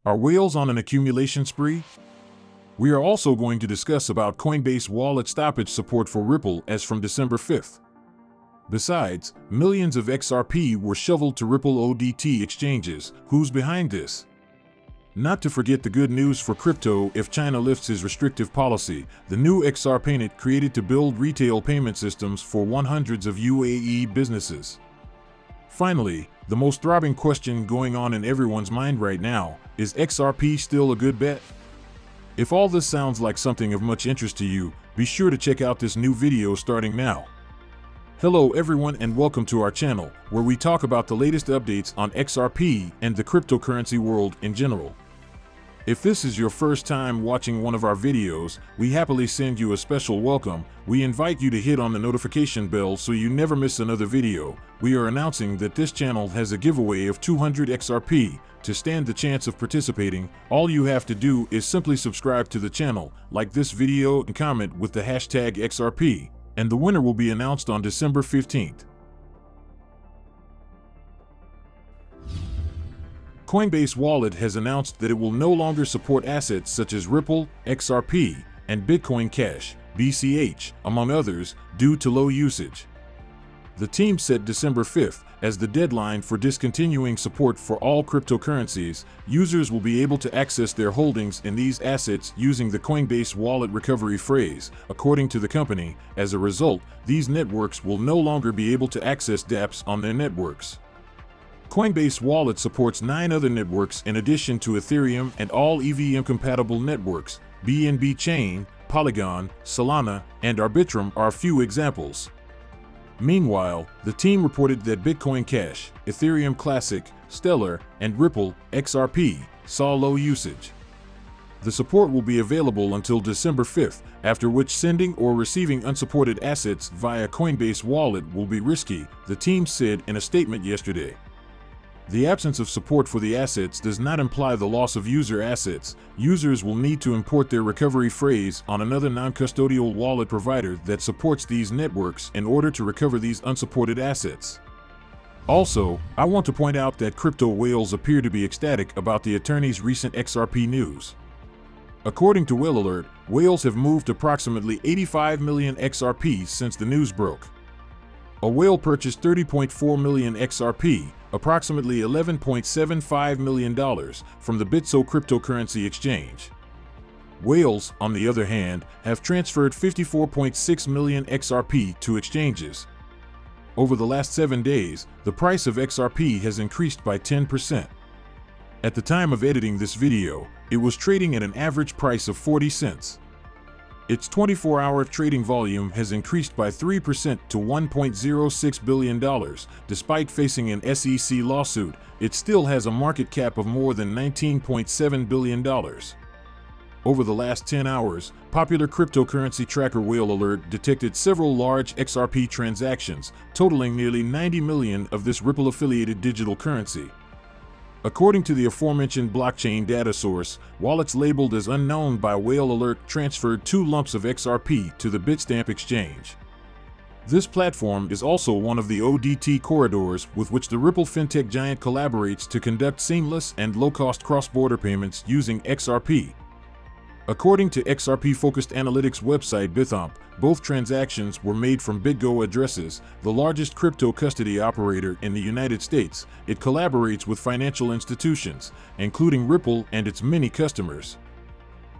Are whales on an accumulation spree? We are also going to discuss about Coinbase Wallet stoppage support for Ripple as from December 5th. Besides, millions of XRP were shoveled to Ripple ODT Exchanges. Who's behind this? Not to forget the good news for crypto if China lifts its restrictive policy, the new XRPaynet created to build retail payment systems for hundreds of UAE businesses. Finally, the most throbbing question going on in everyone's mind right now, is XRP still a good bet? If all this sounds like something of much interest to you, be sure to check out this new video starting now. Hello everyone and welcome to our channel, where we talk about the latest updates on XRP and the cryptocurrency world in general. If this is your first time watching one of our videos, we happily send you a special welcome. We invite you to hit on the notification bell so you never miss another video. We are announcing that this channel has a giveaway of 200 XRP. To stand the chance of participating, all you have to do is simply subscribe to the channel, like this video and comment with the hashtag XRP, and the winner will be announced on December 15th. Coinbase Wallet has announced that it will no longer support assets such as Ripple, XRP, and Bitcoin Cash, BCH, among others, due to low usage. The team set December 5th as the deadline for discontinuing support for all cryptocurrencies. Users will be able to access their holdings in these assets using the Coinbase Wallet recovery phrase, according to the company. As a result, these networks will no longer be able to access dApps on their networks. Coinbase Wallet supports 9 other networks in addition to Ethereum and all EVM-compatible networks. BNB Chain, Polygon, Solana, and Arbitrum are a few examples. Meanwhile, the team reported that Bitcoin Cash, Ethereum Classic, Stellar, and Ripple, XRP, saw low usage. The support will be available until December 5th, after which sending or receiving unsupported assets via Coinbase Wallet will be risky, the team said in a statement yesterday. The absence of support for the assets does not imply the loss of user assets. Users will need to import their recovery phrase on another non-custodial wallet provider that supports these networks in order to recover these unsupported assets. Also, I want to point out that crypto whales appear to be ecstatic about the attorney's recent XRP news. According to Whale Alert, whales have moved approximately 85 million XRP since the news broke. A whale purchased 30.4 million XRP, approximately $11.75 million, from the Bitso cryptocurrency exchange. Whales, on the other hand, have transferred 54.6 million XRP to exchanges. Over the last 7 days, the price of XRP has increased by 10%. At the time of editing this video, it was trading at an average price of 40 cents. Its 24-hour trading volume has increased by 3% to $1.06 billion. Despite facing an SEC lawsuit, it still has a market cap of more than $19.7 billion. Over the last 10 hours, popular cryptocurrency tracker Whale Alert detected several large XRP transactions, totaling nearly 90 million of this Ripple-affiliated digital currency. According to the aforementioned blockchain data source, wallets labeled as unknown by Whale Alert transferred 2 lumps of XRP to the Bitstamp exchange. This platform is also one of the ODT corridors with which the Ripple fintech giant collaborates to conduct seamless and low-cost cross-border payments using XRP. According to XRP-focused analytics website Bithump, both transactions were made from BitGo addresses, the largest crypto custody operator in the United States. It collaborates with financial institutions, including Ripple and its many customers.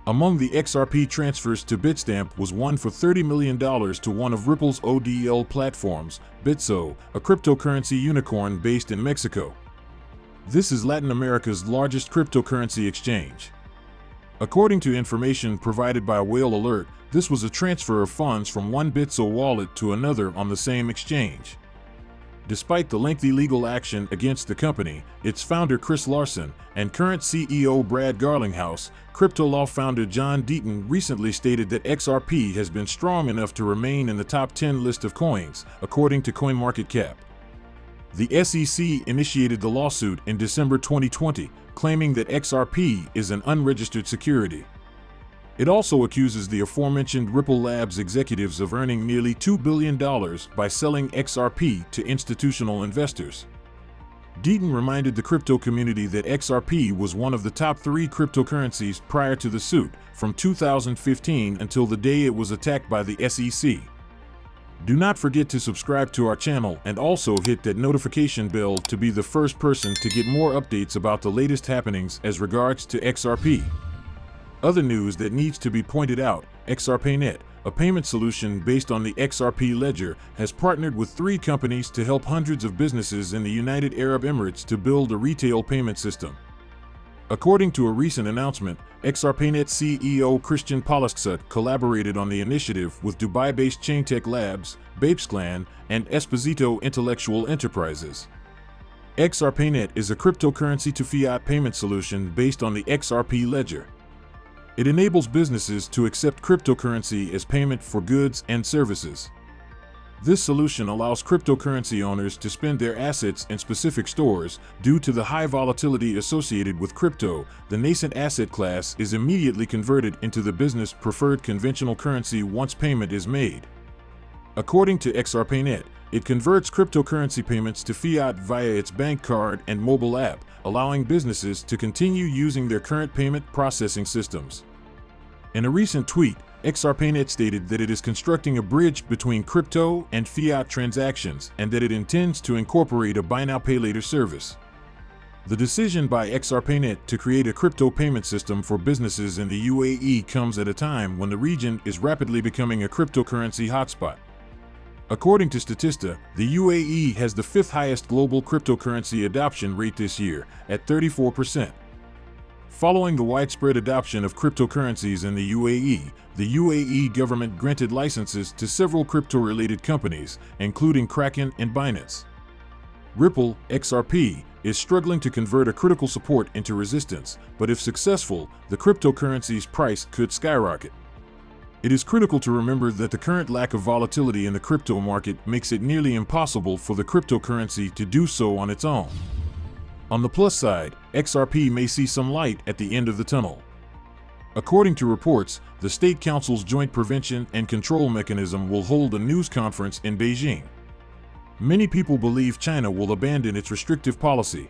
Among the XRP transfers to Bitstamp was one for $30 million to one of Ripple's ODL platforms, Bitso, a cryptocurrency unicorn based in Mexico. This is Latin America's largest cryptocurrency exchange. According to information provided by Whale Alert, this was a transfer of funds from one Bitso wallet to another on the same exchange. Despite the lengthy legal action against the company, its founder Chris Larson and current CEO Brad Garlinghouse, crypto law founder John Deaton recently stated that XRP has been strong enough to remain in the top 10 list of coins, according to CoinMarketCap. The SEC initiated the lawsuit in December 2020, claiming that XRP is an unregistered security. It also accuses the aforementioned Ripple Labs executives of earning nearly $2 billion by selling XRP to institutional investors. Deaton reminded the crypto community that XRP was one of the top 3 cryptocurrencies prior to the suit, from 2015 until the day it was attacked by the SEC. Do not forget to subscribe to our channel and also hit that notification bell to be the first person to get more updates about the latest happenings as regards to XRP. Other news that needs to be pointed out: XRPaynet, a payment solution based on the XRP ledger, has partnered with 3 companies to help hundreds of businesses in the United Arab Emirates to build a retail payment system. According to a recent announcement, XRPaynet CEO Christian Palaksut collaborated on the initiative with Dubai-based Chaintech Labs, Babesclan, and Esposito Intellectual Enterprises. XRPaynet is a cryptocurrency-to-fiat payment solution based on the XRP ledger. It enables businesses to accept cryptocurrency as payment for goods and services. This solution allows cryptocurrency owners to spend their assets in specific stores. Due to the high volatility associated with crypto, the nascent asset class is immediately converted into the business-preferred conventional currency once payment is made. According to XRPaynet, it converts cryptocurrency payments to fiat via its bank card and mobile app, allowing businesses to continue using their current payment processing systems. In a recent tweet, XRPaynet stated that it is constructing a bridge between crypto and fiat transactions and that it intends to incorporate a buy now pay later service. The decision by XRPaynet to create a crypto payment system for businesses in the UAE comes at a time when the region is rapidly becoming a cryptocurrency hotspot. According to Statista, the UAE has the 5th highest global cryptocurrency adoption rate this year, at 34%. Following the widespread adoption of cryptocurrencies in the UAE government granted licenses to several crypto-related companies, including Kraken and Binance. Ripple, XRP, is struggling to convert a critical support into resistance, but if successful, the cryptocurrency's price could skyrocket. It is critical to remember that the current lack of volatility in the crypto market makes it nearly impossible for the cryptocurrency to do so on its own. On the plus side, XRP may see some light at the end of the tunnel. According to reports, the State Council's Joint Prevention and Control Mechanism will hold a news conference in Beijing. Many people believe China will abandon its restrictive policy.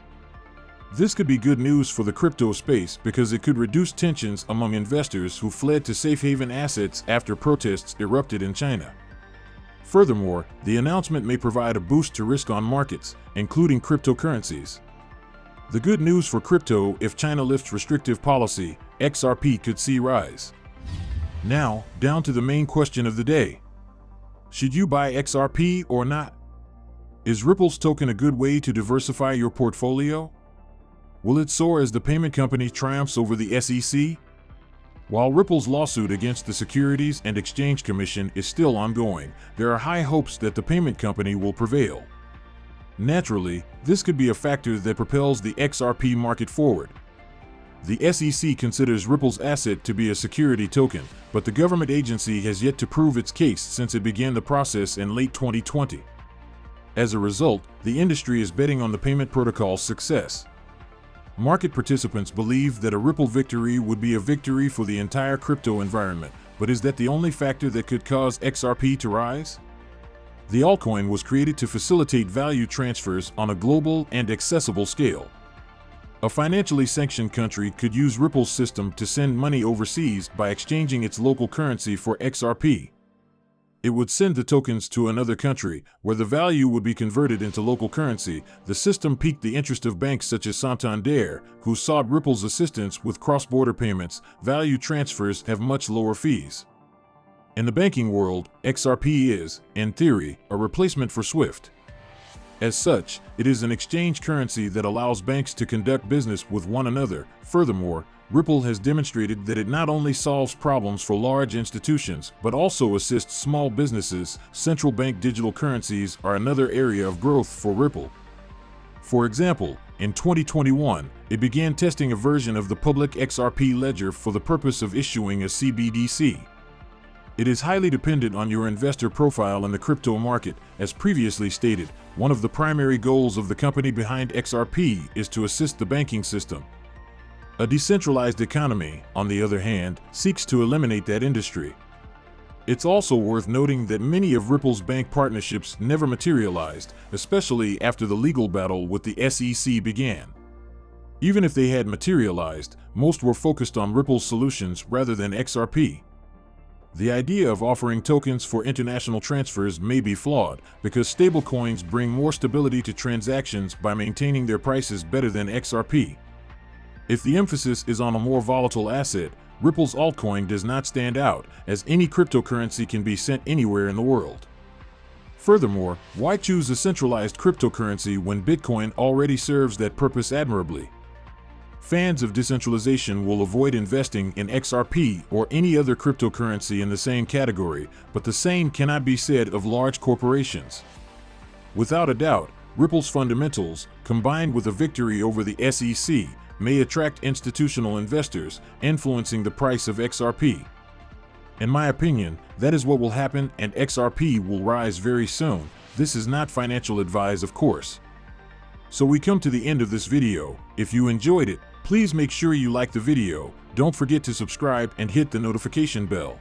This could be good news for the crypto space because it could reduce tensions among investors who fled to safe haven assets after protests erupted in China. Furthermore, the announcement may provide a boost to risk-on markets, including cryptocurrencies. The good news for crypto: if China lifts restrictive policy, XRP could see rise. Now, down to the main question of the day. Should you buy XRP or not? Is Ripple's token a good way to diversify your portfolio? Will it soar as the payment company triumphs over the SEC? While Ripple's lawsuit against the Securities and Exchange Commission is still ongoing, there are high hopes that the payment company will prevail. Naturally, this could be a factor that propels the XRP market forward. The SEC considers Ripple's asset to be a security token, but the government agency has yet to prove its case since it began the process in late 2020. As a result, the industry is betting on the payment protocol's success. Market participants believe that a Ripple victory would be a victory for the entire crypto environment, but is that the only factor that could cause XRP to rise? The altcoin was created to facilitate value transfers on a global and accessible scale. A financially sanctioned country could use Ripple's system to send money overseas by exchanging its local currency for XRP. It would send the tokens to another country, where the value would be converted into local currency. The system piqued the interest of banks such as Santander, who sought Ripple's assistance with cross-border payments. Value transfers have much lower fees. In the banking world, XRP is, in theory, a replacement for SWIFT. As such, it is an exchange currency that allows banks to conduct business with one another. Furthermore, Ripple has demonstrated that it not only solves problems for large institutions, but also assists small businesses. Central bank digital currencies are another area of growth for Ripple. For example, in 2021, it began testing a version of the public XRP ledger for the purpose of issuing a CBDC. It is highly dependent on your investor profile in the crypto market. As previously stated, one of the primary goals of the company behind XRP is to assist the banking system. A decentralized economy, on the other hand, seeks to eliminate that industry. It's also worth noting that many of Ripple's bank partnerships never materialized, especially after the legal battle with the SEC began. Even if they had materialized, most were focused on Ripple's solutions rather than XRP. The idea of offering tokens for international transfers may be flawed, because stablecoins bring more stability to transactions by maintaining their prices better than XRP. If the emphasis is on a more volatile asset, Ripple's altcoin does not stand out, as any cryptocurrency can be sent anywhere in the world. Furthermore, why choose a centralized cryptocurrency when Bitcoin already serves that purpose admirably? Fans of decentralization will avoid investing in XRP or any other cryptocurrency in the same category, but the same cannot be said of large corporations. Without a doubt, Ripple's fundamentals, combined with a victory over the SEC, may attract institutional investors, influencing the price of XRP. In my opinion, that is what will happen, and XRP will rise very soon. This is not financial advice, of course. So we come to the end of this video. If you enjoyed it, please make sure you like the video, don't forget to subscribe and hit the notification bell.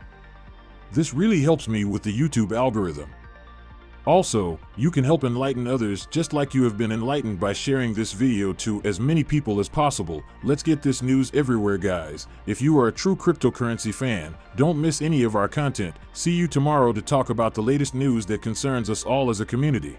This really helps me with the YouTube algorithm. Also, you can help enlighten others just like you have been enlightened by sharing this video to as many people as possible. Let's get this news everywhere, guys. If you are a true cryptocurrency fan, don't miss any of our content. See you tomorrow to talk about the latest news that concerns us all as a community.